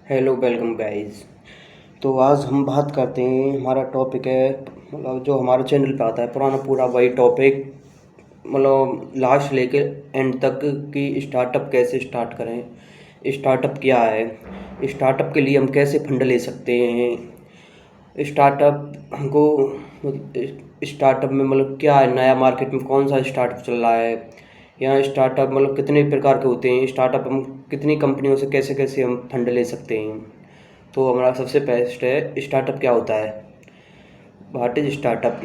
Hello welcome guys. तो आज हम बात करते हैं, हमारा टॉपिक है मतलब जो हमारे चैनल पे आता है पुराना पूरा वही टॉपिक, मतलब लास्ट लेके एंड तक कि स्टार्टअप कैसे स्टार्ट करें, स्टार्टअप क्या है, स्टार्टअप के लिए हम कैसे फंड ले सकते हैं, स्टार्टअप हमको स्टार्टअप में मतलब क्या है, नया मार्केट में कौन सा स्टार्टअप चल रहा है, या स्टार्टअप मतलब कितने प्रकार के होते हैं, स्टार्टअप हम कितनी कंपनियों से कैसे कैसे हम फंड ले सकते हैं। तो हमारा सबसे बेस्ट है स्टार्टअप क्या होता है। What is startup?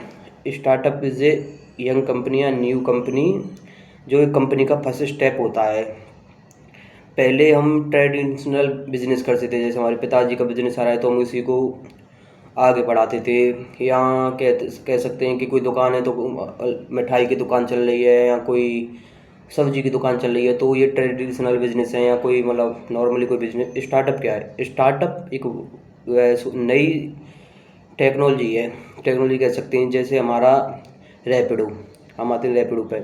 Startup is a young company या न्यू कंपनी, जो एक कंपनी का फर्स्ट स्टेप होता है। पहले हम ट्रेडिशनल बिजनेस करते थे, जैसे हमारे पिताजी का बिजनेस आ रहा है तो हम उसी को आगे बढ़ाते थे। या कह सकते हैं कि कोई दुकान है तो मिठाई की दुकान चल रही है या कोई सब्जी की दुकान चल रही है, तो ये ट्रेडिशनल बिजनेस है। या कोई मतलब नॉर्मली कोई बिजनेस। स्टार्टअप क्या है? स्टार्टअप एक नई टेक्नोलॉजी है, टेक्नोलॉजी कह सकते हैं। जैसे हमारा रैपिडो, हम आते हैं रैपिडो पे।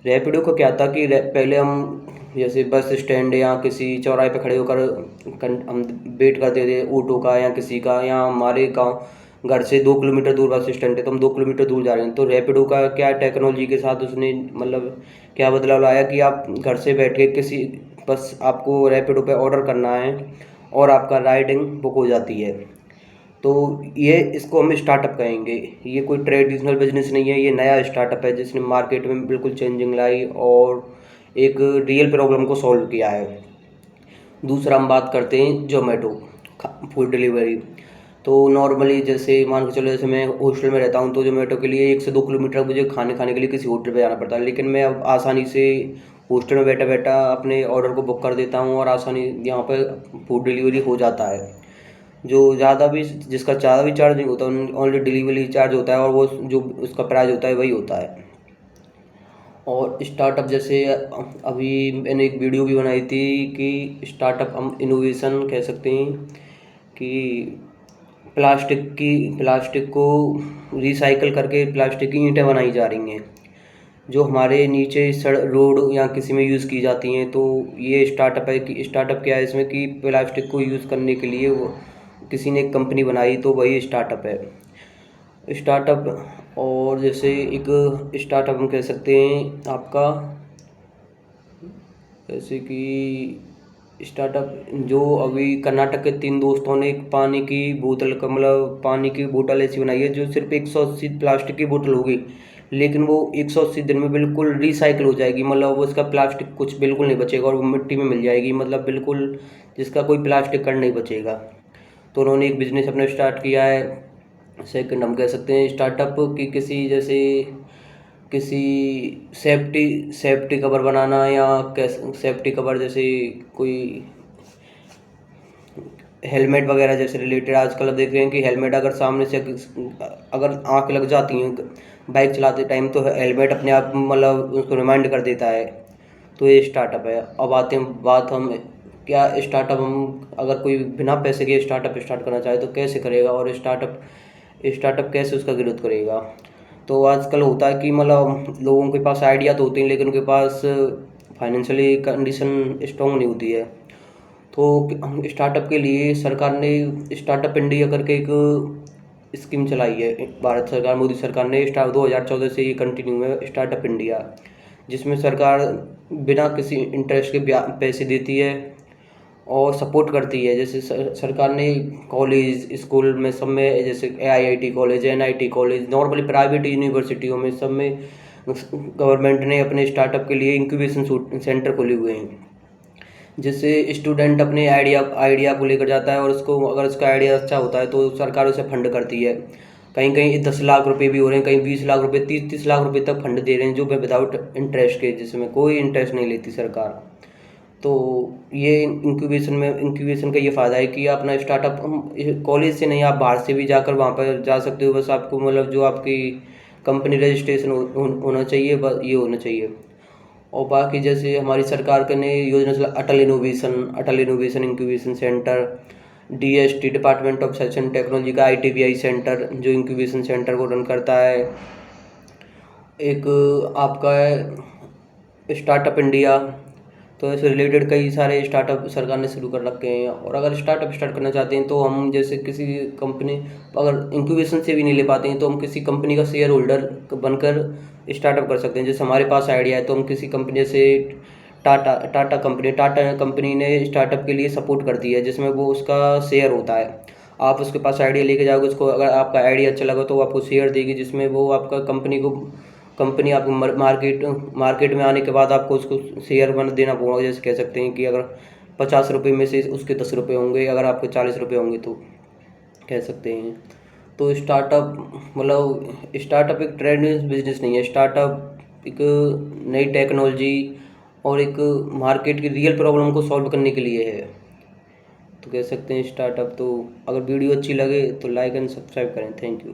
रैपिडो का क्या था कि पहले हम जैसे बस स्टैंड या किसी चौराहे पे खड़े होकर हम वेट करते थे ऑटो का या किसी का, या हमारे गांव घर से 2 किलोमीटर दूर बस स्टैंड है तो हम 2 किलोमीटर दूर जा रहे हैं, तो रैपिडो का क्या टेक्नोलॉजी के साथ उसने मतलब क्या बदलाव लाया कि आप घर से बैठ के किसी, बस आपको रैपिडो पे ऑर्डर करना है और आपका राइडिंग बुक हो जाती है। तो ये इसको हम स्टार्टअप कहेंगे। ये कोई ट्रेडिशनल बिजनेस नहीं है, ये नया स्टार्टअप है जिसने मार्केट में बिल्कुल चेंजिंग लाई और एक रियल प्रॉब्लम को सॉल्व किया है। दूसरा हम बात करते हैं जोमेटो, फूड डिलीवरी। तो नॉर्मली जैसे मान के चलो, जैसे मैं हॉस्टल में रहता हूँ तो जोमेटो के लिए 1 से 2 किलोमीटर मुझे खाने खाने के लिए किसी होटल पे जाना पड़ता है, लेकिन मैं अब आसानी से हॉस्टल में बैठा बैठा अपने ऑर्डर को बुक कर देता हूँ और आसानी यहाँ पर फूड डिलीवरी हो जाता है। जो ज़्यादा भी जिसका ज़्यादा भी चार्ज नहीं होता, ओनली डिलीवरी चार्ज होता है और वो जो उसका प्राइस होता है वही होता है। और स्टार्टअप जैसे अभी मैंने एक वीडियो भी बनाई थी कि स्टार्टअप हम इनोवेशन कह सकते हैं कि प्लास्टिक को रिसाइकल करके प्लास्टिक की ईंटें बनाई जा रही हैं, जो हमारे नीचे सड़क रोड या किसी में यूज़ की जाती हैं। तो ये स्टार्टअप है कि स्टार्टअप क्या है इसमें कि प्लास्टिक को यूज़ करने के लिए वो किसी ने एक कंपनी बनाई, तो वही स्टार्टअप है स्टार्टअप। और जैसे एक स्टार्टअप हम कह सकते हैं आपका, जैसे कि स्टार्टअप जो अभी कर्नाटक के 3 दोस्तों ने एक पानी की बोतल का मतलब पानी की बोतल ऐसी बनाई है जो सिर्फ 180 प्लास्टिक की बोतल होगी, लेकिन वो 180 दिन में बिल्कुल रिसाइकिल हो जाएगी। मतलब वो उसका प्लास्टिक कुछ बिल्कुल नहीं बचेगा और वो मिट्टी में मिल जाएगी, मतलब बिल्कुल जिसका कोई प्लास्टिक कण नहीं बचेगा। तो उन्होंने एक बिजनेस अपना स्टार्ट किया है। सेकंड हम कह सकते हैं स्टार्टअप की किसी जैसे किसी सेफ्टी कवर बनाना, या सेफ्टी कवर जैसे कोई हेलमेट वगैरह जैसे रिलेटेड। आजकल अब देख रहे हैं कि हेलमेट अगर सामने से अगर आँख लग जाती है बाइक चलाते टाइम, तो हेलमेट अपने आप मतलब उसको रिमाइंड कर देता है। तो ये स्टार्टअप है। अब आते हैं बात हम क्या स्टार्टअप, हम अगर कोई बिना पैसे के स्टार्टअप स्टार्ट करना चाहे तो कैसे करेगा, और स्टार्टअप कैसे उसका ग्रोथ करेगा। तो आजकल होता है कि मतलब लोगों के पास आइडिया तो होते हैं लेकिन उनके पास फाइनेंशियली कंडीशन स्ट्रॉन्ग नहीं होती है। तो स्टार्टअप के लिए सरकार ने स्टार्टअप इंडिया करके एक स्कीम चलाई है, भारत सरकार मोदी सरकार ने 2014 से ये कंटिन्यू है स्टार्टअप इंडिया, जिसमें सरकार बिना किसी इंटरेस्ट के पैसे देती है और सपोर्ट करती है। जैसे सरकार ने कॉलेज स्कूल में सब में, जैसे IIT college, NIT college, normally private यूनिवर्सिटियों में सब में गवर्नमेंट ने अपने स्टार्टअप के लिए इंक्यूबेशन सेंटर खोले हुए हैं, जिससे स्टूडेंट अपने आइडिया को लेकर जाता है और उसको अगर उसका आइडिया अच्छा होता है तो सरकार उसे फंड करती है। कहीं कहीं 10 लाख रुपए भी हो रहे हैं, कहीं 20 लाख रुपए, 30-30 लाख रुपए तक फंड दे रहे हैं, जो विदाउट इंटरेस्ट के, जिसमें कोई इंटरेस्ट नहीं लेती सरकार। तो ये इंक्यूबेशन का ये फ़ायदा है कि अपना स्टार्टअप कॉलेज से नहीं, आप बाहर से भी जाकर वहाँ पर जा सकते हो। बस आपको मतलब जो आपकी कंपनी रजिस्ट्रेशन होना चाहिए, बस ये होना चाहिए। और बाकी जैसे हमारी सरकार के ने योजना चला Atal innovation incubation centre, DST department of science and technology का आईटीबीआई सेंटर जो इंक्यूबेशन सेंटर को रन करता है। एक आपका है स्टार्टअप इंडिया। तो ऐसे रिलेटेड कई सारे स्टार्टअप सरकार ने शुरू कर रखे हैं। और अगर स्टार्टअप स्टार्ट करना चाहते हैं तो हम जैसे किसी कंपनी, अगर इंक्यूबेशन से भी नहीं ले पाते हैं तो हम किसी कंपनी का शेयर होल्डर बनकर स्टार्टअप कर सकते हैं। जैसे हमारे पास आइडिया है तो हम किसी कंपनी से टाटा कंपनी ने स्टार्टअप के लिए सपोर्ट करती है, जिसमें वो उसका शेयर होता है। आप उसके पास आइडिया लेके जाओगे, उसको अगर आपका आइडिया अच्छा लगा तो वो आपको शेयर देगी, जिसमें वो आपका कंपनी आपको मार्केट में आने के बाद आपको उसको शेयर बन देना होगा। जैसे कह सकते हैं कि अगर 50 रुपये में से उसके 10 रुपये होंगे, अगर आपके 40 रुपये होंगे तो कह सकते हैं। तो स्टार्टअप एक ट्रेडिशनल बिजनेस नहीं है। स्टार्टअप एक नई टेक्नोलॉजी और एक मार्केट की रियल प्रॉब्लम को सॉल्व करने के लिए है, तो कह सकते हैं स्टार्टअप। तो अगर वीडियो अच्छी लगे तो लाइक एंड सब्सक्राइब करें। Thank you.